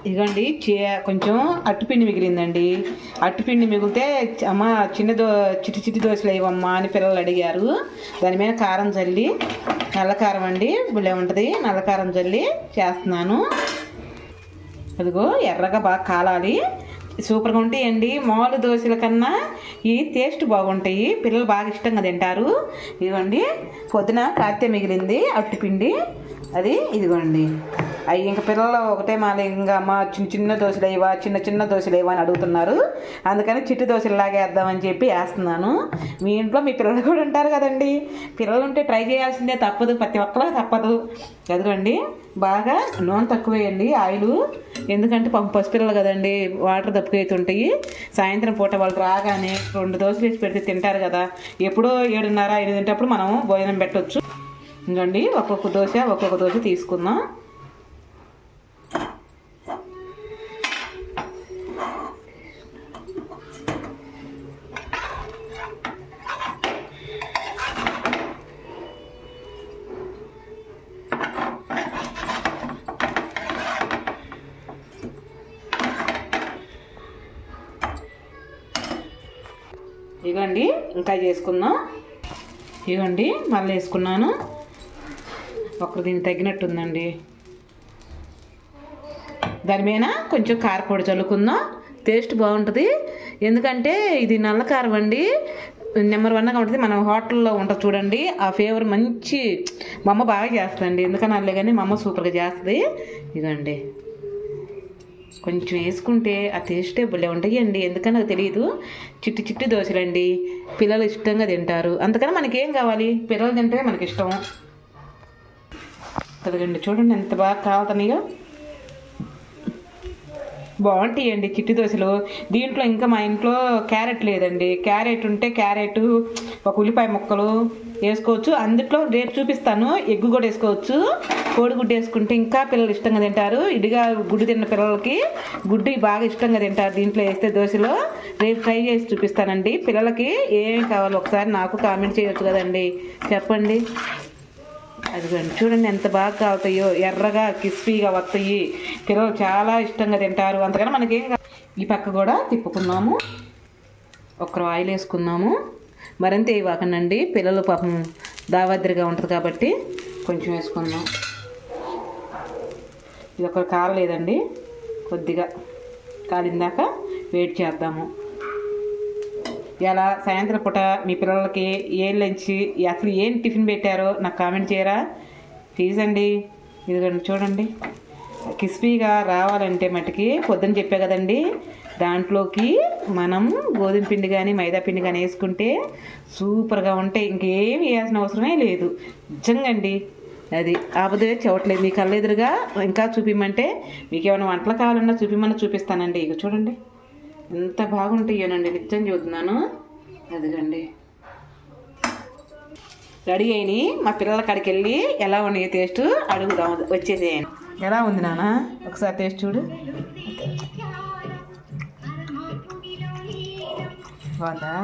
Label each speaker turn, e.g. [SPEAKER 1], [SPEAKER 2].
[SPEAKER 1] ఇదిగోండి కొంచెం అట్టుపిండి మిగిలిందండి. అట్టుపిండి మిగిలితే అమ్మ చిట్టి చిట్టి దోశలు వేయవమ్మా అని పిల్లలు అడిగారు. దాని మీద కారం చల్లి, నల్ల కారం అండి, భలే ఉంటుంది. నల్ల కారం చల్లి చేస్తున్నాను. అదిగో ఎర్రగా బాగా కాలాలి. సూపర్గా ఉంటాయండి. మామూలు దోశల కన్నా ఈ టేస్ట్ బాగుంటాయి. పిల్లలు బాగా ఇష్టంగా తింటారు. ఇదిగోండి పొద్దున కాస్తే మిగిలింది అట్టుపిండి, అది ఇదిగోండి. అవి ఇంకా పిల్లలు ఒకటే మాల ఇంకా అమ్మ చిన్న దోశలు వేయవా, చిన్న దోశలు వేయవా అని అడుగుతున్నారు. అందుకని చిట్టి దోశలాగా వేద్దామని చెప్పి వేస్తున్నాను. మీ ఇంట్లో మీ పిల్లలు కూడా ఉంటారు కదండి. పిల్లలు ఉంటే ట్రై చేయాల్సిందే, తప్పదు, ప్రతి ఒక్కలా తప్పదు. అదిగోండి బాగా నూనె తక్కువ వేయండి, ఆయిల్. ఎందుకంటే పసిపిల్లలు కదండి, వాటర్ తప్పుకైతుంటాయి. సాయంత్రం పూట వాళ్ళు రాగానే 2 దోశలు వేసి పెడితే తింటారు కదా. ఎప్పుడో 7:30 8 మనం భోజనం పెట్టవచ్చు. ఇంకండి ఒక్కొక్క దోశ తీసుకుందాం. ఇవ్వండి ఇంకా చేసుకుందాం. ఇవ్వండి మళ్ళీ వేసుకున్నాను. ఒకరు దీనికి తగ్గినట్టుందండి. దాని మీద కొంచెం కారపొడి చల్లుకుందాం, టేస్ట్ బాగుంటుంది. ఎందుకంటే ఇది నల్ల కారం అండి, నెంబర్ 1గా ఉంటుంది. మనం హోటల్లో ఉంటుంది చూడండి, ఆ ఫ్లేవర్ మంచి. మా అమ్మ బాగా చేస్తుందండి, ఎందుకని అల్లే కానీ మా అమ్మ సూపర్గా చేస్తుంది. ఇదండి కొంచెం వేసుకుంటే ఆ టేస్టే భలే ఉంటాయండి. ఎందుకని నాకు తెలియదు. చిట్టి చిట్టి దోశలండి, పిల్లలు ఇష్టంగా తింటారు. అందుకని మనకేం కావాలి, పిల్లలు తింటే మనకి ఇష్టం కదండి. చూడండి ఎంత బాగా కాలుతున్నాయో, బాగుంటాయండి చిట్టి దోశలు. దీంట్లో ఇంకా మా ఇంట్లో క్యారెట్ లేదండి. క్యారెట్ ఉంటే క్యారెట్, ఒక ఉల్లిపాయ ముక్కలు వేసుకోవచ్చు. అందుట్లో రేపు చూపిస్తాను, ఎగ్గు కూడా వేసుకోవచ్చు. కోడిగుడ్డు వేసుకుంటే ఇంకా పిల్లలు ఇష్టంగా తింటారు. ఇడిగా గుడ్డు తిన్న పిల్లలకి గుడ్డు బాగా ఇష్టంగా తింటారు దీంట్లో వేస్తే దోశలో. రేపు ట్రై చేసి చూపిస్తానండి. పిల్లలకి ఏమేమి కావాలో ఒకసారి నాకు కామెంట్ చేయొచ్చు కదండి, చెప్పండి. అదిగోండి చూడండి ఎంత బాగా కావుతాయో, ఎర్రగా క్రిస్పీగా వస్తాయి. పిల్లలు చాలా ఇష్టంగా తింటారు. అంతకన్నా మనకేం ఈ పక్క కూడా తిప్పుకున్నాము. ఒక్కరు ఆయిల్ వేసుకున్నాము, మరింత వేయవాకనండి, పిల్లలు పాపం దావద్రిగా ఉంటుంది కాబట్టి కొంచెం వేసుకుందాం. ఇది ఒకరు కాలలేదండి, కొద్దిగా కాలిందాక వెయిట్ చేద్దాము. ఇలా సాయంత్రం పూట మీ పిల్లలకి ఏం లంచ్, అసలు ఏం టిఫిన్ పెట్టారో నాకు కామెంట్ చేయరా ప్లీజ్ అండి. ఇదిగోండి చూడండి, క్రిస్పీగా రావాలంటే మటుకి పొద్దున్న చెప్పే కదండి, దాంట్లోకి మనం గోధుమ పిండి కానీ మైదా పిండి కానీ వేసుకుంటే సూపర్గా ఉంటాయి. ఇంకేమి వేయాల్సిన అవసరమే లేదు నిజంగా అండి. అది ఆపదే చెవట్లేదు మీ కళ్ళెదురుగా. ఇంకా చూపిమంటే మీకు ఏమైనా వంటలు కావాలన్నా చూపిస్తానండి. ఇక చూడండి ఎంత బాగుంటాయోనండి, నిజం చూస్తున్నాను. అదిగండి రెడీ అయినాయి. మా పిల్లల కాడికి వెళ్ళి ఎలా ఉన్నాయి టేస్ట్ అడుగుదాం, వచ్చేసేయండి. ఎలా ఉంది నాన్న, ఒకసారి టేస్ట్ చూడు. బాగుందా?